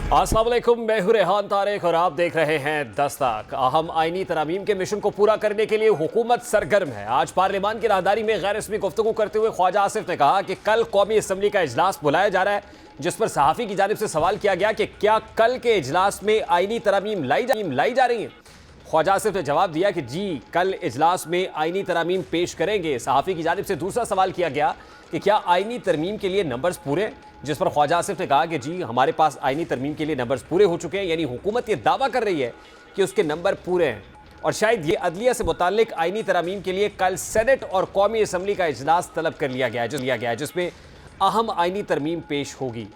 अस्सलाम वालेकुम, मैं हूं रेहान तारिक और आप देख रहे हैं दस्तक। अहम आईनी तरामीम के मिशन को पूरा करने के लिए हुकूमत सरगर्म है। आज पार्लियामान की राहदारी में गैर रस्मी गुफ्तगू करते हुए ख्वाजा आसिफ ने कहा कि कल कौमी असम्बली का इजलास बुलाया जा रहा है, जिस पर सहाफ़ी की जानिब से सवाल किया गया कि क्या कल के इजलास में आईनी तरामीम लाई जा रही हैं। ख्वाजा आसिफ ने जवाब दिया कि जी, कल इजलास में आईनी तरामीम पेश करेंगे। सहाफ़ी की जानिब से दूसरा सवाल किया गया कि क्या आईनी तरमीम के लिए नंबर्स पूरे हैं, जिस पर ख्वाजा आसिफ ने कहा कि जी, हमारे पास आईनी तरमीम के लिए नंबर्स पूरे हो चुके हैं। यानी हुकूमत ये दावा कर रही है कि उसके नंबर पूरे हैं और शायद ये अदलिया से मुताल्लिक आईनी तरामीम के लिए कल सेनेट और कौमी असम्बली का इजलास तलब कर लिया गया है, जिसमें अहम आईनी तरमीम पेश होगी।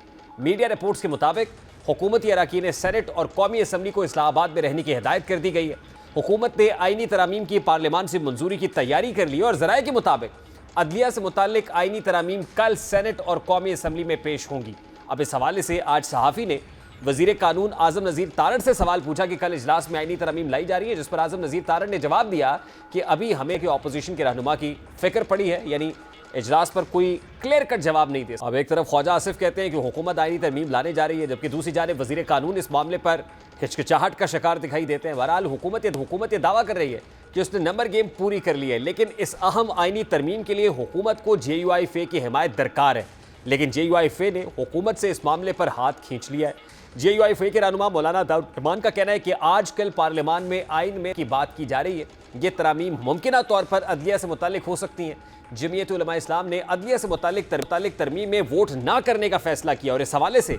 मीडिया रिपोर्ट्स के मुताबिक हुकूमती अरकान सेनेट और कौमी असम्बली को इस्लामाबाद में रहने की हिदायत कर दी गई है। हुकूमत ने आईनी तरामीम की पार्लियामान से मंजूरी की तैयारी कर ली है और ज़राए के मुताबिक अदलिया से मुताल्लिक आईनी तरामीम कल सेनेट और कौमी असम्बली में पेश होंगी। अब इस हवाले से आज सहाफ़ी ने वज़ीर कानून आज़म नज़ीर तारण से सवाल पूछा कि कल इजलास में आईनी तरामीम लाई जा रही है, जिस पर आज़म नज़ीर तारण ने जवाब दिया कि अभी हमें कि अपोजिशन के रहनुमा की फ़िक्र पड़ी है, यानी इजलास पर कोई क्लियर कट जवाब नहीं दे। अब एक तरफ ख्वाजा आसिफ कहते हैं कि हुकूमत आईनी तरमीम लाने जा रही है, जबकि दूसरी जानिब वज़ीर कानून इस मामले पर हिचकिचाहट का शिकार दिखाई देते हैं। बहरहाल हुकूमत ये दावा कर रही है कि उसने नंबर गेम पूरी कर ली है, लेकिन इस अहम आईनी तरमीम के लिए हुकूमत को JUIFA की हिमायत दरकार है। लेकिन JUIFA ने हुकूमत से इस मामले पर हाथ खींच लिया है। JUIFA के रहनुमा मौलाना दाऊद रहमान का कहना है कि आजकल पार्लियामान में आइन में की बात की जा रही है। ये तरामीम मुमकिना तौर पर अदलिया से मुताल्लिक हो सकती हैं। जमीयत उलमा इस्लाम ने अदलिया से मुताल्लिक तरमीम में वोट ना करने का फैसला किया और इस हवाले से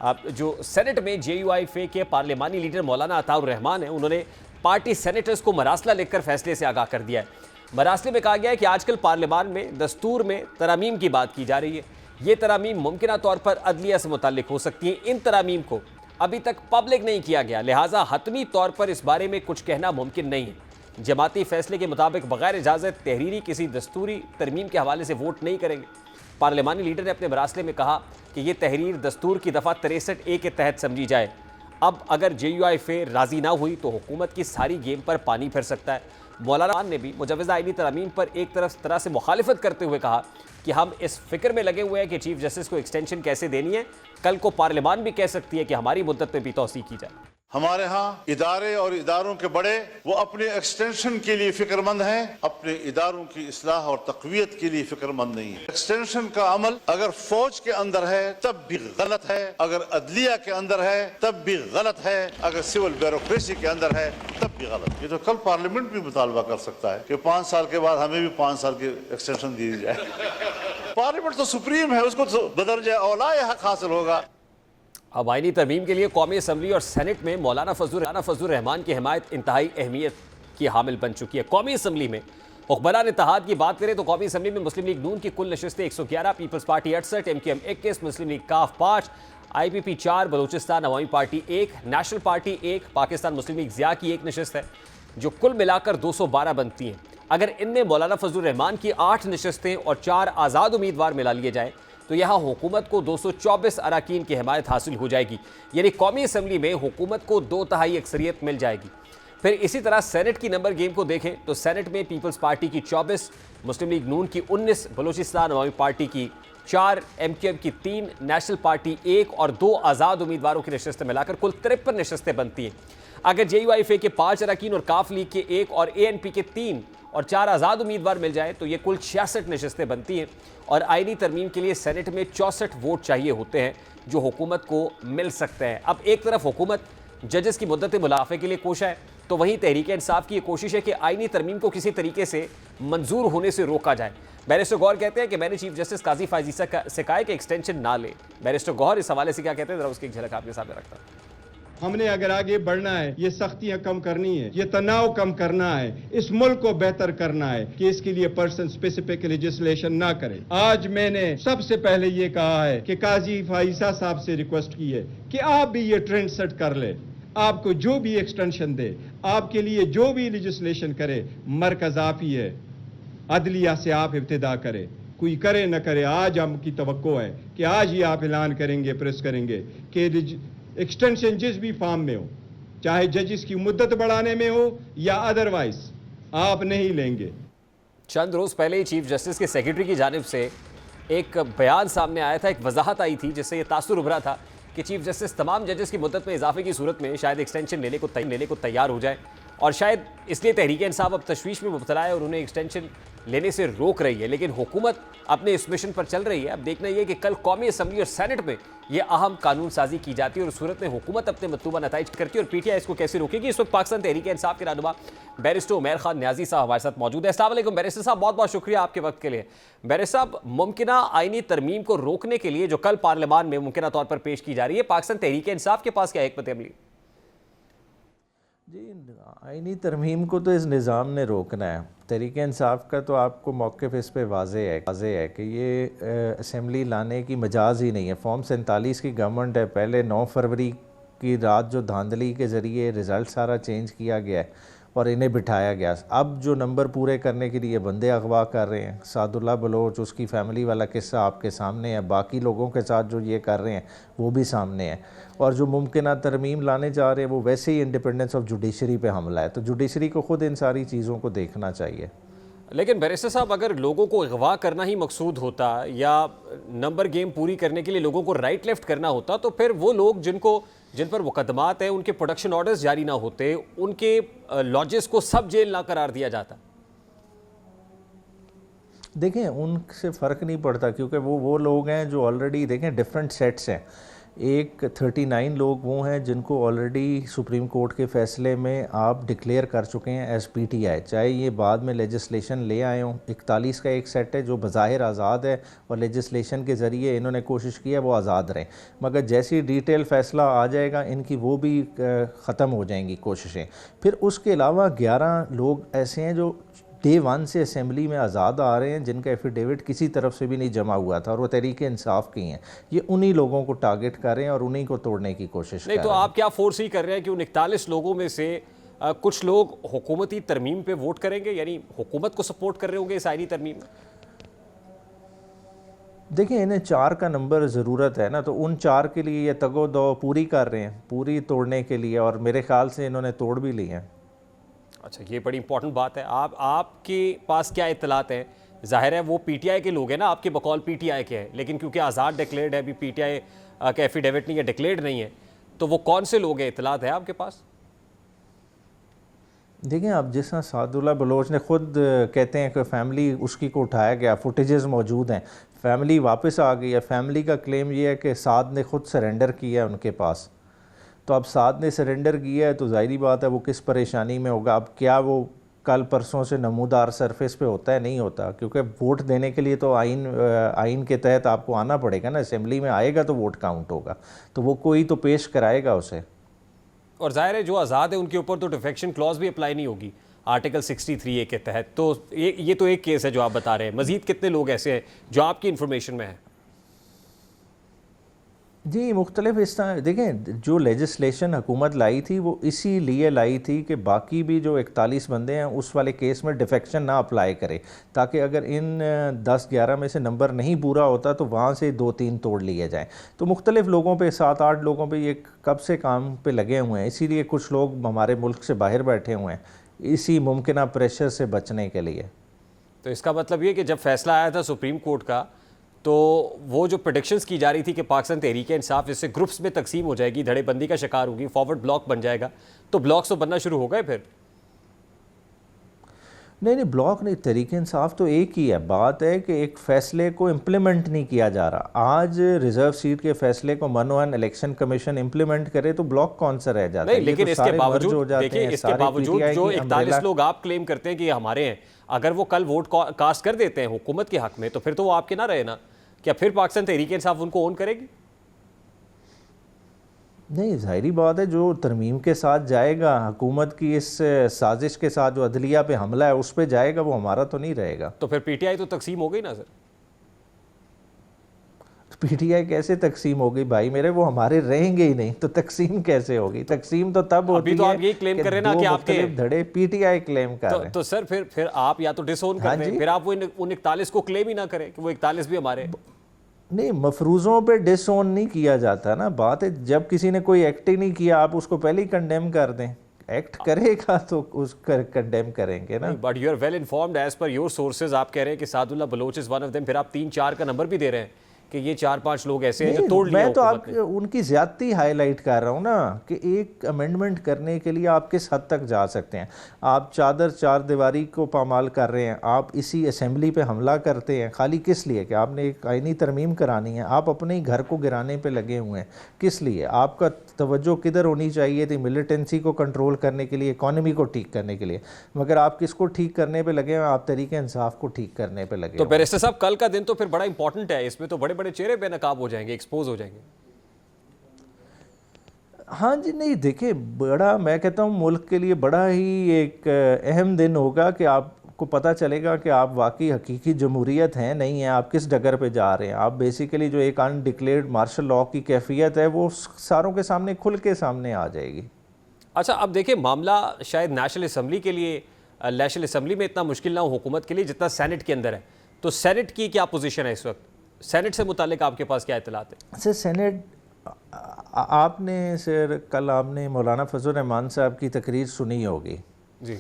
जो सेनेट में JUIFA के पार्लियामानी लीडर मौलाना अताउर रहमान हैं, उन्होंने पार्टी सेनेटर्स को मरासला लिखकर फैसले से आगाह कर दिया है। मरासले में कहा गया है कि आजकल पार्लियामान में दस्तूर में तरामीम की बात की जा रही है। ये तरामीम मुमकिना तौर पर अदलिया से मुताल्लिक हो सकती हैं। इन तरामीम को अभी तक पब्लिक नहीं किया गया, लिहाजा हतमी तौर पर इस बारे में कुछ कहना मुमकिन नहीं है। जमाती फैसले के मुताबिक बगैर इजाज़त तहरीरी किसी दस्तूरी तरमीम के हवाले से वोट नहीं करेंगे। पार्लियामानी लीडर ने अपने मरासले में कहा कि यह तहरीर दस्तूर की दफ़ा 63A के तहत समझी जाए। अब अगर JUIFA राजी ना हुई तो हुकूमत की सारी गेम पर पानी फिर सकता है। मौलाना ने भी मुजव्वज़ा आईनी तरामीम पर एक तरह से मुखालिफत करते हुए कहा कि हम इस फिक्र में लगे हुए हैं कि चीफ जस्टिस को एक्सटेंशन कैसे देनी है। कल को पार्लियामान भी कह सकती है कि हमारी मुद्दत में भी तौसी की जाए। हमारे यहाँ इदारे और इदारों के बड़े वो अपने एक्सटेंशन के लिए फिक्रमंद हैं, अपने इदारों की इस्लाह और तक़वियत के लिए फिक्रमंद नहीं है। एक्सटेंशन का अमल अगर फौज के अंदर है तब भी गलत है, अगर अदलिया के अंदर है तब भी गलत है, अगर सिविल ब्यूरोक्रेसी के अंदर है तब भी गलत। ये तो कल पार्लियामेंट भी मुतालबा कर सकता है कि 5 साल के बाद हमें भी 5 साल की एक्सटेंशन दी जाए। पार्लियामेंट तो सुप्रीम है, उसको तो बदरजा औला हक हासिल होगा। अब आईनी तरमीम के लिए कौमी असम्बली और सेनेट में मौलाना फजल रहमान की हिमायत इंतहाई अहमियत की हामिल बन चुकी है। कौमी असम्बली में हुक्मरान इत्तेहाद की बात करें तो कौमी असम्बली में मुस्लिम लीग नून की कुल नशस्तें 111, पीपल्स पार्टी 68, MQM 21, मुस्लिम लीग काफ 5, IPP 4, बलूचिस्तान अवामी पार्टी 1, नेशनल पार्टी 1, पाकिस्तान मुस्लिम लीग ज़िया की 1 नशस्त है, जो कुल मिलाकर 212 बनती हैं। अगर इनमें मौलाना फजल रहमान की 8 नशस्तें और 4 आज़ाद उम्मीदवार मिला लिए जाएँ तो यहाँ हुकूमत को 224 अराकीन की हिमायत हासिल हो जाएगी, यानी कौमी असम्बली में हुकूमत को 2/3 अक्सरियत मिल जाएगी। फिर इसी तरह सेनेट की नंबर गेम को देखें तो सेनेट में पीपल्स पार्टी की 24, मुस्लिम लीग नून की 19, बलूचिस्तान अवामी पार्टी की 4, MQM की 3, नेशनल पार्टी 1 और 2 आज़ाद उम्मीदवारों की नशस्तें मिलाकर कुल 53 नशस्तें बनती हैं। अगर JUIFA के 5 अराकीन और काफ लीग के 1 और ANP के 3 और 4 आज़ाद उम्मीदवार मिल जाए तो ये कुल 66 नशस्तें बनती हैं और आईनी तरमीम के लिए सेनेट में 64 वोट चाहिए होते हैं जो हुकूमत को मिल सकते हैं। अब एक तरफ हुकूमत जजेस की मुद्दत मुलाफे के लिए कोशा है, तो वहीं तहरीक इंसाफ की ये कोशिश है कि आईनी तरमीम को किसी तरीके से मंजूर होने से रोका जाए। बैरिस्टर गौहर कहते हैं कि मैंने चीफ जस्टिस काजी फायजीसा से कहा कि एक्सटेंशन ना ले। बैरिस्टर गौहर इस हवाले से क्या कहते हैं, जरा उसकी एक झलक आपके सामने रखता हूं। हमने अगर आगे बढ़ना है, ये सख्तियां कम करनी है, ये तनाव कम करना है, इस मुल्क को बेहतर करना है कि इसके लिए पर्सन स्पेसिफिक लेजिस्लेशन ना करें। आज मैंने सबसे पहले ये कहा है कि काजी फाइसा साहब से रिक्वेस्ट की है कि आप भी ये ट्रेंड सेट कर ले। आपको जो भी एक्सटेंशन दे, आपके लिए जो भी लेजिस्लेशन करे, मरकज आप ही है, अदलिया से आप इब्तिदा करें, कोई करे न करे। आज हमकी तवक्को है कि आज ही आप ऐलान करेंगे, प्रेस करेंगे कि एक्सटेंशन जिस भी फॉर्म में हो, चाहे जजिस की मुद्दत बढ़ाने में हो या अदरवाइज, आप नहीं लेंगे। चंद रोज़ पहले ही चीफ जस्टिस के सेक्रेटरी की जानिब से एक बयान सामने आया था, एक वजाहत आई थी जिससे ये तासुर उभरा था कि चीफ जस्टिस तमाम जजेस की मुद्दत में इजाफे की सूरत में शायद एक्सटेंशन लेने को तैयार हो जाए, और शायद इसलिए तहरीक इंसाफ अब तशवीश में मुब्तला है और उन्हें एक्सटेंशन लेने से रोक रही है। लेकिन हुकूमत अपने इस मिशन पर चल रही है। अब देखना यह कि कल कौमी असम्बली और सेनेट में यह अहम कानून साजी की जाती है और उस सूरत में हुकूमत अपने मतलूबा नताइज करती है और पीटीआई इसको कैसे रोकेगी। इस वक्त पाकिस्तान तहरीक इंसाफ के रहनुमा बैरिस्टर उमैर खान न्याजी साहब हमारे साथ मौजूद है। अस्सलाम वालेकुम बैरिस्टर साहब, बहुत बहुत शुक्रिया आपके वक्त के लिए। बैरिस्टर साहब, मुमकिना आईनी तरमीम को रोकने के लिए जो कल पार्लियामान में मुमकिना तौर पर पेश की जा रही है, पाकिस्तान तहरीक इंसाफ के पास क्या हिकमत अमली? जी, आईनी तरमीम को तो इस निज़ाम ने रोकना है। तहरीक इंसाफ का तो आपको मौक़िफ़ इस पे वाज़े है कि ये असम्बली लाने की मजाज़ ही नहीं है। फॉर्म 47 की गवर्नमेंट है, पहले 9 फरवरी की रात जो धांधली के ज़रिए रिज़ल्ट सारा चेंज किया गया है और इन्हें बिठाया गया। अब जो नंबर पूरे करने के लिए बंदे अगवा कर रहे हैं, सादुल्ला बलोच, उसकी फ़ैमिली वाला किस्सा आपके सामने है, बाकी लोगों के साथ जो ये कर रहे हैं वो भी सामने है, और जो मुमकिन तरमीम लाने जा रहे हैं वो वैसे ही इंडिपेंडेंस ऑफ जुडिशरी पे हमला है। तो जुडिशरी को ख़ुद इन सारी चीज़ों को देखना चाहिए। लेकिन बैरिस्टर साहब, अगर लोगों को अगवा करना ही मकसूद होता या नंबर गेम पूरी करने के लिए लोगों को राइट लेफ्ट करना होता, तो फिर वो लोग जिन पर मुकदमात हैं, उनके प्रोडक्शन ऑर्डर्स जारी ना होते, उनके लॉजेस को सब जेल ना करार दिया जाता। देखें, उनसे फ़र्क नहीं पड़ता क्योंकि वो लोग हैं जो ऑलरेडी, देखें डिफरेंट सेट्स हैं। एक 39 लोग वो हैं जिनको ऑलरेडी सुप्रीम कोर्ट के फ़ैसले में आप डिक्लेयर कर चुके हैं एज पीटीआई, चाहे ये बाद में लेजिस्लेशन ले आए हों। 41 का एक सेट है जो बज़ाहिर आज़ाद है और लेजिस्लेशन के ज़रिए इन्होंने कोशिश की है वो आज़ाद रहें, मगर जैसी डिटेल फ़ैसला आ जाएगा इनकी वो भी ख़त्म हो जाएंगी कोशिशें। फिर उसके अलावा 11 लोग ऐसे हैं जो डे 1 से असेंबली में आज़ाद आ रहे हैं, जिनका एफिडेविट किसी तरफ से भी नहीं जमा हुआ था और वो तहरीक इंसाफ की हैं। ये उन्हीं लोगों को टारगेट कर रहे हैं और उन्हीं को तोड़ने की कोशिश कर रहे हैं। नहीं तो आप क्या फोर्स ही कर रहे हैं कि उन 41 लोगों में से कुछ लोग हुकूमती तरमीम पे वोट करेंगे, यानी हुकूमत को सपोर्ट कर रहे होंगे इस आईनी तरमीम में? देखिए, इन्हें 4 का नंबर ज़रूरत है ना, तो उन 4 के लिए ये तगो दो पूरी कर रहे हैं, पूरी तोड़ने के लिए, और मेरे ख्याल से इन्होंने तोड़ भी ली हैं। अच्छा, ये बड़ी इंपॉर्टेंट बात है। आपके पास क्या इत्तलात हैं? जाहिर है वो पीटीआई के लोग हैं ना, आपके बकौल पीटीआई के हैं, लेकिन क्योंकि आज़ाद डिक्लेयर्ड है, अभी पीटीआई का एफिडेविट नहीं है, डिक्लेयर्ड नहीं है, तो वो कौन से लोग हैं, इत्तलात है आपके पास? देखिए, अब जिस तरह सादुल्ला बलोच ने खुद कहते हैं कि फैमिली उसकी को उठाया गया, फुटेजेस मौजूद हैं, फैमिली वापस आ गई है। फैमिली का क्लेम ये है कि साद ने खुद सरेंडर किया है उनके पास। तो अब साद ने सरेंडर किया है तो ज़ाहिरी बात है वो किस परेशानी में होगा। अब क्या वो कल परसों से नमूदार सरफेस पे होता है? नहीं होता, क्योंकि वोट देने के लिए तो आइन के तहत आपको आना पड़ेगा ना, असेंबली में आएगा तो वोट काउंट होगा, तो वो कोई तो पेश कराएगा उसे। और जाहिर है जो आज़ाद है उनके ऊपर तो डिफेक्शन क्लॉज भी अप्लाई नहीं होगी आर्टिकल 63A के तहत। तो ये तो एक केस है जो आप बता रहे हैं। मजीद कितने लोग ऐसे हैं जो आपकी इंफॉर्मेशन में है? जी, मुख्तलिफ इस तरह, देखें, जो लेजिस्लेशन हुकूमत लाई थी वो इसीलिए लाई थी कि बाकी भी जो 41 बंदे हैं उस वाले केस में डिफेक्शन ना अप्लाई करे, ताकि अगर इन 10-11 में से नंबर नहीं पूरा होता तो वहाँ से 2-3 तोड़ लिए जाएँ। तो मुख्तलिफ लोगों पे, 7-8 लोगों पे ये कब से काम पे लगे हुए हैं, इसीलिए कुछ लोग हमारे मुल्क से बाहर बैठे हुए हैं इसी मुमकिन प्रेशर से बचने के लिए। तो इसका मतलब ये कि जब फैसला आया था सुप्रीम कोर्ट का, तो वो जो प्रेडिक्शंस की जा रही थी कि पाकिस्तान तहरीक इंसाफ इससे ग्रुप्स में तकसीम हो जाएगी, धड़ेबंदी का शिकार होगी, फॉरवर्ड ब्लॉक बन जाएगा, तो ब्लॉक्स तो बनना शुरू हो गए फिर? नहीं, ब्लॉक नहीं, तहरीक इंसाफ तो एक ही है। बात है कि एक फ़ैसले को इम्प्लीमेंट नहीं किया जा रहा। आज रिजर्व सीट के फैसले को मनोहन इलेक्शन कमिशन इम्प्लीमेंट करे तो ब्लॉक कौन सा रह जाता है? लेकिन इसके बावजूद देखिए, इसके बावजूद जो 41 लोग आप क्लेम करते हैं कि हमारे हैं, अगर वो कल वोट कास्ट कर देते हैं हुकूमत के हक में, तो फिर तो वो आपके ना रहे ना। क्या फिर पाकिस्तान तहरीक इंसाफ उनको ओन करेगी? नहीं, ज़ाहिरी बात है, जो तरमीम के साथ जाएगा, हुकूमत की इस साजिश के साथ जो अदलिया पे हमला है उस पे जाएगा, वो हमारा तो नहीं रहेगा। तो फिर पीटीआई तो तकसीम हो गई ना सर? पीटीआई कैसे तकसीम होगी भाई मेरे? वो हमारे रहेंगे ही नहीं, तो तकसीम कैसे होगी? तकसीम तो तब होती है। अभी तो आप यही क्लेम कर रहे हैं ना कि आपके धड़े पीटीआई क्लेम कर रहे हैं। तो सर फिर आप या तो डिसोन कर दें, फिर आप वो उन 41 को क्लेम ही ना करें कि वो 41 भी हमारे। नहीं, मफरूज़ों पे डिसओन नहीं किया जाता ना। बात है जब किसी ने कोई एक्ट ही नहीं किया आप उसको पहले ही कंडेम कर दें। एक्ट करेगा तो उसका कंडेम करेंगे ना। But you are well informed as per your sources. आप कह रहे हैं कि Sadullah Baloch is one of them, फिर आप 3-4 का नंबर भी दे रहे हैं कि ये 4-5 लोग ऐसे हैं जो नहीं, तोड़ लिया मैं तो हुकूमत आप ने। उनकी ज्यादती हाईलाइट कर रहा हूँ ना कि एक अमेंडमेंट करने के लिए आप किस हद तक जा सकते हैं। आप चार दीवारी को पामाल कर रहे हैं, आप इसी असेंबली पे हमला करते हैं, खाली किस लिए कि आपने एक आईनी तरमीम करानी है। आप अपने ही घर को गिराने पे लगे हुए हैं, किस लिए? आपका तवज्जो किधर होनी चाहिए थी? मिलिटेंसी को कंट्रोल करने के लिए, इकॉनमी को ठीक करने के लिए, मगर आप किसको ठीक करने पे लगे हैं? आप तरीके इंसाफ को ठीक करने पे लगे तो हुए हैं। बैरिस्टर साहब, कल का दिन तो फिर बड़ा इंपॉर्टेंट है, इसमें तो बड़े बड़े चेहरे बेनकाब हो जाएंगे, एक्सपोज हो जाएंगे। हाँ जी, नहीं देखिए, बड़ा, मैं कहता हूँ मुल्क के लिए बड़ा ही एक अहम दिन होगा कि आपको पता चलेगा कि आप वाकई हकीकी जमहूरियत हैं नहीं है, आप किस डगर पे जा रहे हैं। आप बेसिकली जो एक अनडिक्लेयर्ड मार्शल लॉ की कैफियत है वो सारों के सामने खुल के सामने आ जाएगी। अच्छा, अब देखिए, मामला शायद नेशनल असम्बली के लिए, नेशनल असम्बली में इतना मुश्किल ना हो हुकूमत के लिए जितना सेनेट के अंदर है। तो सेनेट की क्या पोजीशन है इस वक्त? सेनेट से मुतालिक आपके पास क्या इत्तलात है? सर सेनेट, आपने सर कल आपने मौलाना फजल रहमान साहब की तकरीर सुनी होगी। जी।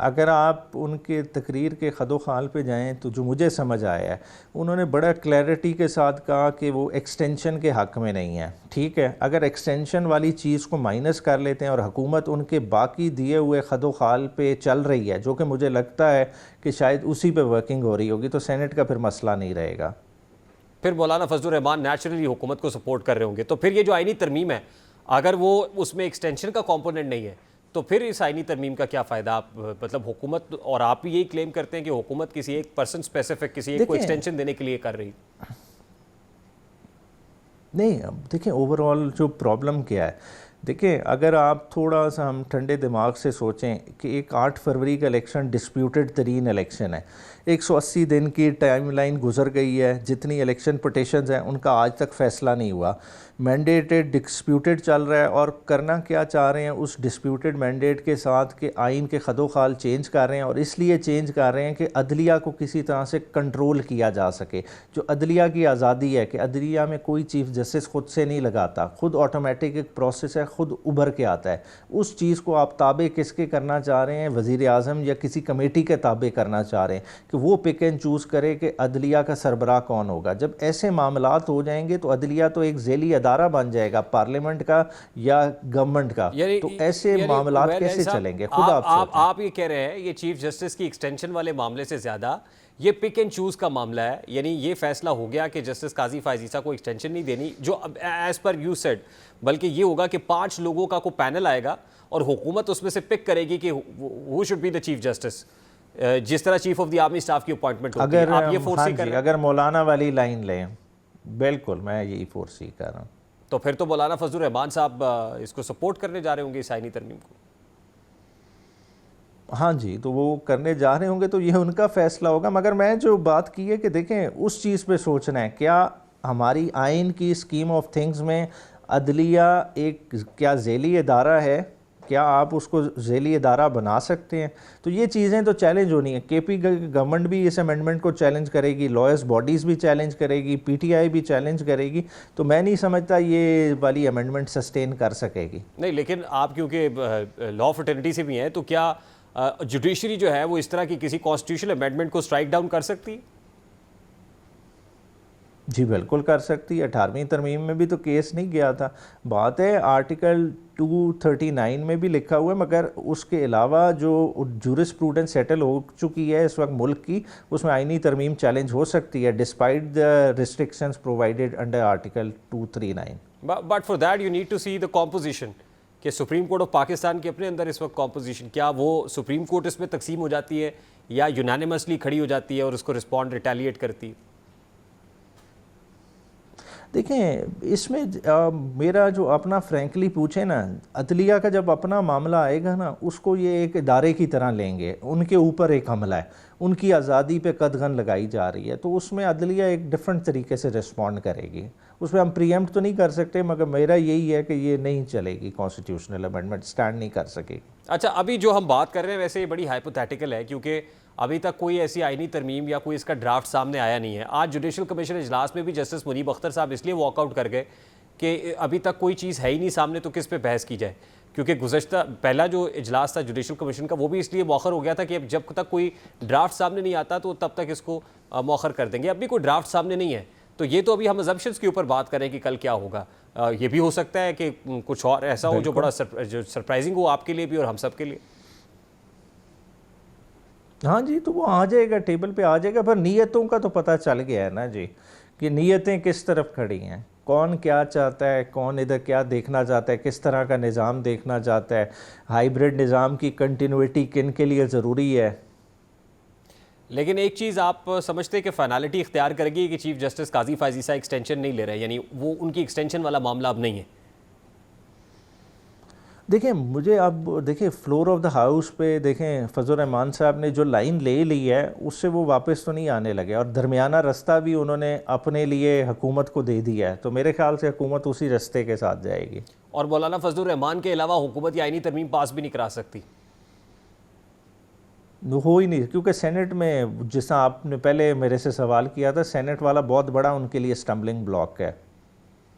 अगर आप उनके तकरीर के खदो खाल पे जाएं तो जो मुझे समझ आया है, उन्होंने बड़ा क्लैरिटी के साथ कहा कि वो एक्सटेंशन के हक़ में नहीं है। ठीक है, अगर एक्सटेंशन वाली चीज़ को माइनस कर लेते हैं और हुकूमत उनके बाकी दिए हुए खदो खाल पे चल रही है, जो कि मुझे लगता है कि शायद उसी पे वर्किंग हो रही होगी, तो सेनेट का फिर मसला नहीं रहेगा। फिर मौलाना फजल रहमान नेचुरली हुकूमत को सपोर्ट कर रहे होंगे, तो फिर ये जो आईनी तरमीम है, अगर वो उसमें एक्सटेंशन का कंपोनेंट नहीं है तो फिर इस आईनी तरमीम का क्या फ़ायदा? आप मतलब हुकूमत, और आप भी यही क्लेम करते हैं कि हुकूमत किसी एक पर्सन स्पेसिफिक, किसी एक को एक्सटेंशन देने के लिए कर रही। नहीं, अब देखें ओवरऑल जो प्रॉब्लम क्या है, देखिए अगर आप थोड़ा सा हम ठंडे दिमाग से सोचें कि एक 8 फरवरी का इलेक्शन डिस्प्यूटेड तरीन इलेक्शन है, 180 दिन की टाइमलाइन गुजर गई है, जितनी इलेक्शन पटिशन्स हैं उनका आज तक फ़ैसला नहीं हुआ, मैंडेटेड डिस्प्यूटेड चल रहा है, और करना क्या चाह रहे हैं उस डिस्प्यूटेड मैंडेट के साथ कि आइन के खदो खाल चेंज कर रहे हैं, और इसलिए चेंज कर रहे हैं कि अदलिया को किसी तरह से कंट्रोल किया जा सके। जो अदलिया की आज़ादी है कि अदलिया में कोई चीफ जस्टिस खुद से नहीं लगाता, खुद ऑटोमेटिक एक प्रोसेस है, खुद उभर के आता है। उस चीज़ को आप ताबे किसके करना चाह रहे हैं? वज़ीर आज़म या किसी कमेटी के ताबे करना चाह रहे हैं कि वो पिक एंड चूज़ करे कि अदलिया का सरबराह कौन होगा। जब ऐसे मामलात हो जाएंगे तो अदलिया तो एक झेली अदारा बन जाएगा, पार्लियामेंट का या गवर्नमेंट का, तो ऐसे मामलात कैसे चलेंगे? खुद आप ये कह रहे हैं ये चीफ जस्टिस की एक्सटेंशन वाले मामले से ज़्यादा ये पिक एंड चूज़ का मामला है, यानी ये फैसला हो गया कि जस्टिस काजी फायजीसा को एक्सटेंशन नहीं देनी, जो एज पर यू सेड, बल्कि ये होगा कि 5 लोगों का को पैनल आएगा और हुकूमत उसमें से पिक करेगी कि who should be the chief justice, जिस तरह chief of the army staff की अपॉइंटमेंट होती है। आप ये फोर्सी कर रहे हैं? अगर मौलाना वाली लाइन लें, बिल्कुल मैं यही फोर्सी कर रहा हूँ। तो फिर तो मौलाना फजल रहमान साहब इसको सपोर्ट करने जा रहे होंगे इस आईनी तरमीम को। हाँ जी, तो वो करने जा रहे होंगे तो ये उनका फैसला होगा, मगर मैं जो बात की है कि देखें उस चीज़ पे सोचना है, क्या हमारी आइन की स्कीम ऑफ थिंग्स में अदलिया एक क्या झेली इदारा है? क्या आप उसको झेली इदारा बना सकते हैं? तो ये चीज़ें तो चैलेंज होनी है। केपी गवर्नमेंट भी इस अमेंडमेंट को चैलेंज करेगी, लॉयर्स बॉडीज़ भी चैलेंज करेगी, पीटीआई भी चैलेंज करेगी, तो मैं नहीं समझता ये वाली अमेंडमेंट सस्टेन कर सकेगी। नहीं, लेकिन आप क्योंकि लॉ फ्रेटर्निटी से भी हैं, तो क्या जुडिशरी जो है वो इस तरह की किसी कॉन्स्टिट्यूशनल अमेंडमेंट को स्ट्राइक डाउन कर सकती? जी बिल्कुल कर सकती है। 18वीं तरमीम में भी तो केस नहीं गया था। बात है आर्टिकल 239 में भी लिखा हुआ है, मगर उसके अलावा जो जूरिस्प्रूडेंस सेटल हो चुकी है इस वक्त मुल्क की, उसमें आईनी तरमीम चैलेंज हो सकती है despite the restrictions provided under article 239। But for that you need to see the composition कि सुप्रीम कोर्ट ऑफ पाकिस्तान के अपने अंदर इस वक्त कॉम्पोजिशन, क्या वो सुप्रीम कोर्ट इसमें तकसीम हो जाती है या यूनानिमसली खड़ी हो जाती है और उसको रिस्पॉन्ड रिटेलिएट करती है? देखें इसमें मेरा जो अपना फ्रैंकली पूछे ना, अदलिया का जब अपना मामला आएगा ना, उसको ये एक इदारे की तरह लेंगे, उनके ऊपर एक हमला है, उनकी आज़ादी पे कदगन लगाई जा रही है, तो उसमें अदलिया एक डिफरेंट तरीके से रिस्पॉन्ड करेगी। उसमें हम प्रीएम्प्ट तो नहीं कर सकते, मगर मेरा यही है कि ये नहीं चलेगी, कॉन्स्टिट्यूशनल अमेंडमेंट स्टैंड नहीं कर सकेगी। अच्छा, अभी जो हम बात कर रहे हैं वैसे ये बड़ी हाइपोथेटिकल है, क्योंकि अभी तक कोई ऐसी आईनी तरमीम या कोई इसका ड्राफ्ट सामने आया नहीं है। आज जुडिशल कमीशन इजलास में भी जस्टिस मुनीब अख्तर साहब इसलिए वॉकआउट कर गए कि अभी तक कोई चीज़ है ही नहीं सामने, तो किस पे बहस की जाए, क्योंकि गुज़श्ता पहला जो इजलास था जुडिशल कमीशन का वो भी इसलिए मौखर हो गया था कि अब जब तक कोई ड्राफ्ट सामने नहीं आता तो तब तक इसको मौखर कर देंगे। अब भी कोई ड्राफ्ट सामने नहीं है, तो ये तो अभी हम अजम्पशंस के ऊपर बात करें कि कल क्या होगा। ये भी हो सकता है कि कुछ और ऐसा हो जो बड़ा जो सरप्राइजिंग हो आपके लिए भी और हम सब के लिए। हाँ जी, तो वो आ जाएगा, टेबल पे आ जाएगा, पर नीयतों का तो पता चल गया है ना जी कि नीयतें किस तरफ खड़ी हैं, कौन क्या चाहता है, कौन इधर क्या देखना चाहता है, किस तरह का निज़ाम देखना चाहता है, हाइब्रिड निज़ाम की कंटिन्यूटी किन के लिए ज़रूरी है। लेकिन एक चीज़ आप समझते हैं कि फाइनलिटी इख्तियार करेगी कि चीफ जस्टिस काजी फायजीसा एक्सटेंशन नहीं ले रहे, यानी वो उनकी एक्सटेंशन वाला मामला अब नहीं है। देखें, मुझे अब देखें फ्लोर ऑफ द हाउस पे देखें फजल रहमान साहब ने जो लाइन ले ली है उससे वो वापस तो नहीं आने लगे, और दरमियाना रास्ता भी उन्होंने अपने लिए हुकूमत को दे दिया है, तो मेरे ख्याल से हुकूमत उसी रास्ते के साथ जाएगी। और मौलाना फजल रहमान के अलावा हुकूमत आईनी तरमीम पास भी नहीं करा सकती। हो ही नहीं, क्योंकि सेनेट में जिस तरह आपने पहले मेरे से सवाल किया था, सेनेट वाला बहुत बड़ा उनके लिए स्टम्बलिंग ब्लॉक है।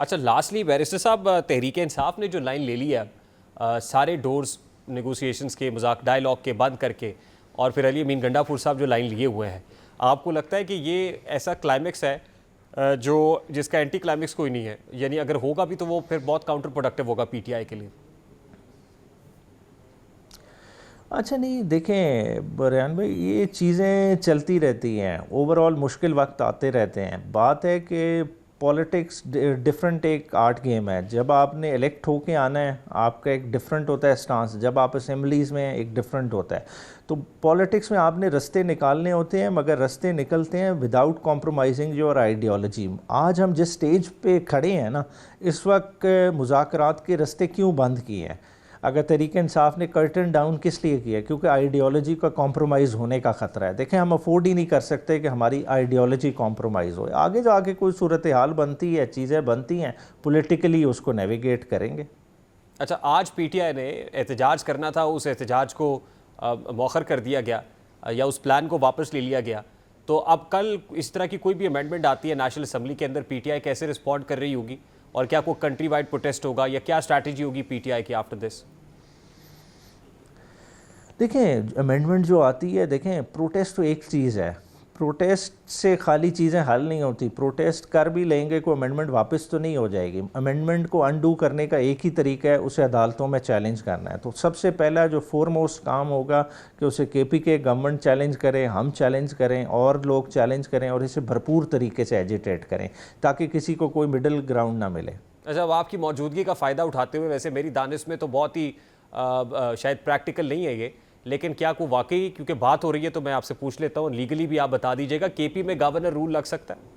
अच्छा, लास्टली बैरिस्टर साहब, तहरीक इंसाफ ने जो लाइन ले ली है सारे डोर्स नेगोशिएशंस के, मजाक डायलॉग के बंद करके, और फिर अली अमीन गंडापुर साहब जो लाइन लिए हुए हैं, आपको लगता है कि ये ऐसा क्लाइमेक्स है जो जिसका एंटी क्लाइमेक्स कोई नहीं है, यानी अगर होगा भी तो वो फिर बहुत काउंटर प्रोडक्टिव होगा पीटीआई के लिए? अच्छा नहीं, देखें बरयान भाई, ये चीज़ें चलती रहती हैं, ओवरऑल मुश्किल वक्त आते रहते हैं। बात है कि पॉलिटिक्स डिफरेंट एक आर्ट गेम है। जब आपने इलेक्ट होके आना है आपका एक डिफरेंट होता है स्टांस, जब आप असेंबलीज़ में एक डिफरेंट होता है। तो पॉलिटिक्स में आपने रास्ते निकालने होते हैं, मगर रास्ते निकलते हैं विदाउट कॉम्प्रोमाइजिंग योर आइडियोलॉजी। आज हम जिस स्टेज पे खड़े हैं ना, इस वक्त मुज़ाकरात के रास्ते क्यों बंद किए हैं? अगर तहरीक इंसाफ ने कर्टन डाउन किस लिए किया? क्योंकि आइडियोलॉजी का कॉम्प्रोमाइज़ होने का ख़तरा है। देखें, हम अफोर्ड ही नहीं कर सकते कि हमारी आइडियोलॉजी कॉम्प्रोमाइज़ हो। आगे जाके कोई सूरत हाल बनती है, चीज़ें बनती हैं, पॉलिटिकली उसको नेविगेट करेंगे। अच्छा, आज पीटीआई ने एहतजाज करना था, उस एहतजाज को मौखर कर दिया गया या उस प्लान को वापस ले लिया गया, तो अब कल इस तरह की कोई भी अमेंडमेंट आती है नेशनल असम्बली के अंदर, पीटीआई कैसे रिस्पॉन्ड कर रही होगी, और क्या कोई कंट्री वाइड प्रोटेस्ट होगा या क्या स्ट्रैटेजी होगी पीटीआई की आफ्टर दिस? देखें, अमेंडमेंट जो आती है, देखें प्रोटेस्ट तो एक चीज़ है, प्रोटेस्ट से खाली चीज़ें हल नहीं होती। प्रोटेस्ट कर भी लेंगे, कोई अमेंडमेंट वापस तो नहीं हो जाएगी। अमेंडमेंट को अनडू करने का एक ही तरीका है, उसे अदालतों में चैलेंज करना है। तो सबसे पहला जो फोरमोस्ट काम होगा कि उसे केपीके गवर्नमेंट चैलेंज करे, हम चैलेंज करें, और लोग चैलेंज करें, और इसे भरपूर तरीके से एजिटेट करें ताकि किसी को कोई मिडिल ग्राउंड ना मिले। अच्छा, अब आपकी मौजूदगी का फ़ायदा उठाते हुए, वैसे मेरी दानिश में तो बहुत ही शायद प्रैक्टिकल नहीं है ये, लेकिन क्या को वाकई, क्योंकि बात हो रही है तो मैं आपसे पूछ लेता हूँ, लीगली भी आप बता दीजिएगा, केपी में गवर्नर रूल लग सकता है?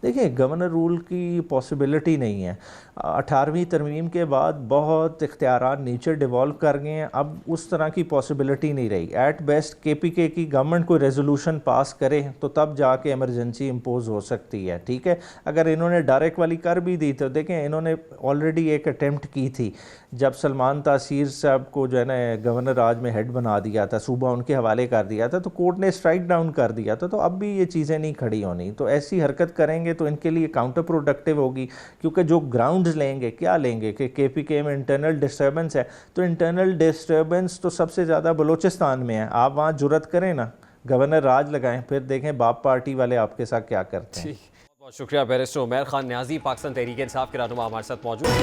देखिए, गवर्नर रूल की पॉसिबिलिटी नहीं है। 18वीं तरमीम के बाद बहुत इख्तियारात नीचे डिवॉल्व कर गए हैं, अब उस तरह की पॉसिबिलिटी नहीं रही। एट बेस्ट केपीके की गवर्नमेंट कोई रेजोल्यूशन पास करे तो तब जाके इमरजेंसी इम्पोज हो सकती है, ठीक है। अगर इन्होंने डायरेक्ट वाली कर भी दी तो देखें, इन्होंने ऑलरेडी एक अटेम्प्ट की थी जब सलमान तासीर साहब को जो है ना गवर्नर राज में हेड बना दिया था, सूबा उनके हवाले कर दिया था, तो कोर्ट ने स्ट्राइक डाउन कर दिया था। तो अब भी ये चीज़ें नहीं खड़ी होनी, तो ऐसी हरकत करेंगे तो इनके लिए काउंटर प्रोडक्टिव होगी। क्योंकि जो ग्राउंड्स लेंगे, क्या लेंगे कि केपीके में इंटरनल डिस्टर्बेंस है, तो इंटरनल डिस्टर्बेंस तो सबसे ज़्यादा बलोचिस्तान में है। आप वहाँ जुर्रत करें ना, गवर्नर राज लगाएं, फिर देखें बाप पार्टी वाले आपके साथ क्या करते हैं। बहुत बहुत शुक्रिया बैरिस्टर उमैर खान न्याजी, पाकिस्तान तहरीक इंसाफ के रहनुमा हमारे साथ मौजूद हैं।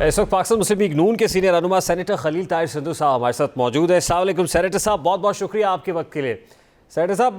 इस वक्त पाकिस्तान मुस्लिम लीग नून के सीनियर रहनुमा सेनेटर खलील ताहिर सिंधु साहब हमारे साथ मौजूद है। अस्सलाम वालेकुम सेनेटर साहब, बहुत बहुत शुक्रिया आपके वक्त के लिए। सेनेटर साहब,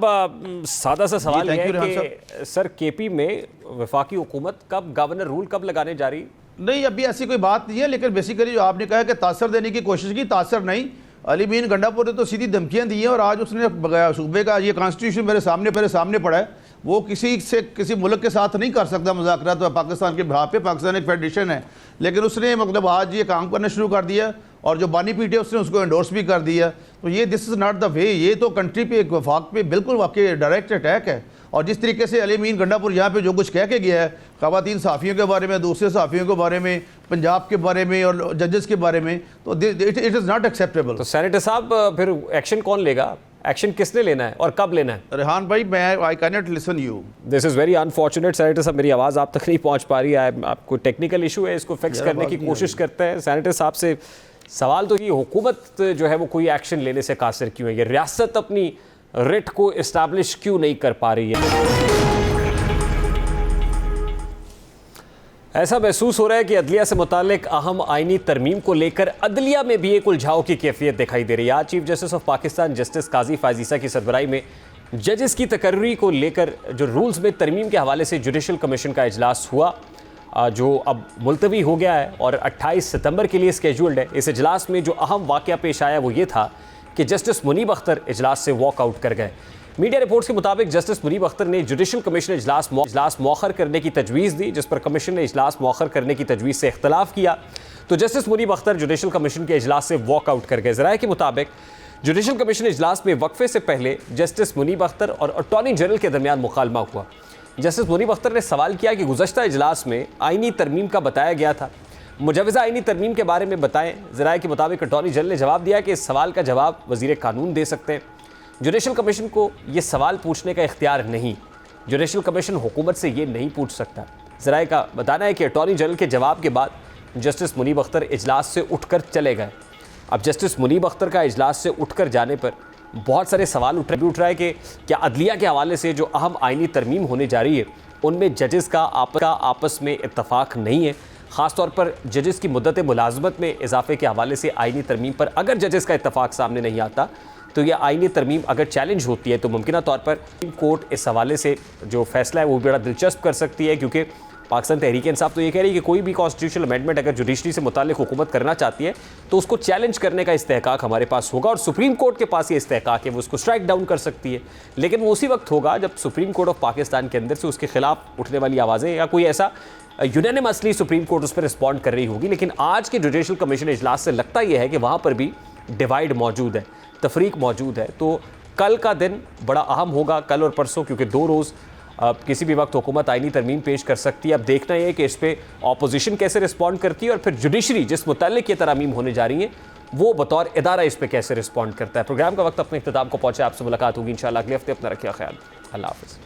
सादा सा सवाल ये है कि सर, केपी में वफाकी हुकूमत कब गवर्नर रूल कब लगाने जा रही? नहीं, अभी ऐसी कोई बात नहीं है, लेकिन बेसिकली जो आपने कहा कि तासर देने की कोशिश की, तासर नहीं। अली अमीन गंडापुर ने तो सीधी धमकियां दी हैं, और आज उसने सूबे का ये कॉन्स्टिट्यूशन मेरे सामने पड़ा है, वो किसी मुल्क के साथ नहीं कर सकता मुज़ाकरात। तो पाकिस्तान के भाव पे, पाकिस्तान एक फेडरेशन है, लेकिन उसने मतलब आज ये काम करना शुरू कर दिया, और जो बानी पीटे उसने उसको एंडोर्स भी कर दिया। तो ये this is not the way, ये तो कंट्री पे, एक वफाक पे बिल्कुल वाकई डायरेक्ट अटैक है। और जिस तरीके से अली अमीन गंडापुर यहाँ पे जो कुछ कह के गया है, ख़वातीन सहाफ़ियों के बारे में, दूसरे सहाफ़ियों के बारे में, पंजाब के बारे में और जजेस के बारे में, तो इट इज़ नॉट एक्सेप्टेबल। तो सेनेटर साहब, फिर एक्शन कौन लेगा? एक्शन किसने लेना है और कब लेना है? रेहान भाई, I can not listen you. This is very unfortunate senator साहब, मेरी आवाज़ आप तक नहीं पहुँच पा रही है, आपको टेक्निकल इशू है, इसको फिक्स करने की कोशिश करते हैं। सेनेटर साहब से सवाल तो ये, हुकूमत जो है वो कोई एक्शन लेने से कासिर क्यों है? ये रियासत अपनी रिट को इस्टेब्लिश क्यों नहीं कर पा रही है। ऐसा महसूस हो रहा है कि अदलिया से मुतालिक अहम आईनी तरमीम को लेकर अदलिया में भी एक उलझाव की कैफियत दिखाई दे रही है। आज chief justice of Pakistan justice Qazi Faez Isa की सरबराही में जजेस की तकर्री को लेकर जो रूल्स में तरमीम के हवाले से जुडिशल कमीशन का इजलास हुआ, जो अब मुलतवी हो गया है और 28 सितंबर के लिए स्केड्यूल्ड है। इस इजलास में जो अहम वाक़या पेश आया वो ये था कि जस्टिस मुनीब अख्तर इजलास से वॉकआउट कर गए। मीडिया रिपोर्ट्स के मुताबिक जस्टिस मुनीब अख्तर ने जुडिशल कमीशन इजलास मौखर करने की तजवीज़ दी, जिस पर कमीशन ने इजलास मौखर करने की तजवीज़ से इख्तलाफ किया, तो justice Munib Akhtar judicial commission के इजलास से वॉकआउट कर गए। ज़राए के मुताबिक जुडिशल कमीशन इजलास में वक्फे से पहले जस्टिस मुनीब अख्तर और अटॉर्नी जनरल के दरमियान मुकालमा हुआ। जस्टिस मुनीब अख्तर ने सवाल किया कि गुज़श्ता इजलास में आईनी तरमीम का बताया गया था, मुजवज़ा आईनी तरमीम के बारे में बताएं। ज़राए के मुताबिक अटॉर्नी जनरल ने जवाब दिया कि इस सवाल का जवाब वज़ीर कानून दे सकते हैं। जुडिशल कमीशन को ये सवाल पूछने का इख्तियार नहीं, जुडिशल कमीशन हुकूमत से ये नहीं पूछ सकता। ज़राए का बताना है कि अटॉर्नी जनरल के जवाब के बाद जस्टिस मुनीब अख्तर इजलास से उठकर चले गए। अब जस्टिस मुनीब अख्तर का इजलास से उठकर जाने पर बहुत सारे सवाल उठ रहा है कि क्या अदलिया के हवाले से जो अहम आईनी तरमीम होने जा रही है उनमें जजेस का आपस में इत्तफाक नहीं है। ख़ासतौर पर जजेस की मुद्दत मुलाजमत में इजाफे के हवाले से आईनी तरमीम पर अगर जजेस का इत्तफाक सामने नहीं आता तो यह आईनी तरमीम अगर चैलेंज होती है तो मुमकिन तौर पर सुप्रीम कोर्ट इस हवाले से जो फैसला है वो बड़ा दिलचस्प कर सकती है, क्योंकि पाकिस्तान तहरीक इंसाफ तो ये कह रही है कि कोई भी कॉन्स्टिट्यूशनल अमेंडमेंट अगर जुडिशरी से मुताल्लिक हुकूमत करना चाहती है तो उसको चैलेंज करने का इस्तेहकाक हमारे पास होगा, और सुप्रीम कोर्ट के पास ये इस्तेहकाक है, वो उसको स्ट्राइक डाउन कर सकती है। लेकिन वो उसी वक्त होगा जब सुप्रीम कोर्ट ऑफ पाकिस्तान के अंदर से उसके खिलाफ उठने वाली आवाज़ें या कोई ऐसा यूनानिमसली सुप्रीम कोर्ट उस पर रिस्पॉन्ड कर रही होगी। लेकिन आज के जुडिशल कमीशन इजलास से लगता यह है कि वहाँ पर भी डिवाइड मौजूद है, तफरीक मौजूद है। तो कल का दिन बड़ा अहम होगा, कल और परसों, क्योंकि 2 रोज़ किसी भी वक्त हुकूमत आईनी तरमीम पेश कर सकती है। अब देखना यह है कि इस पर अपोजिशन कैसे रिस्पॉन्ड करती है और फिर जुडिशरी जिस मुताल्लिक ये तरमीम होने जा रही हैं वो बतौर इदारा इस पर कैसे रिस्पॉन्ड करता है। प्रोग्राम का वक्त अपने इख्तिताम को पहुँचा, आपसे मुलाकात होगी इंशाअल्लाह अगले हफ्ते। अपना रखिए ख्याल, अल्लाह हाफ़िज़।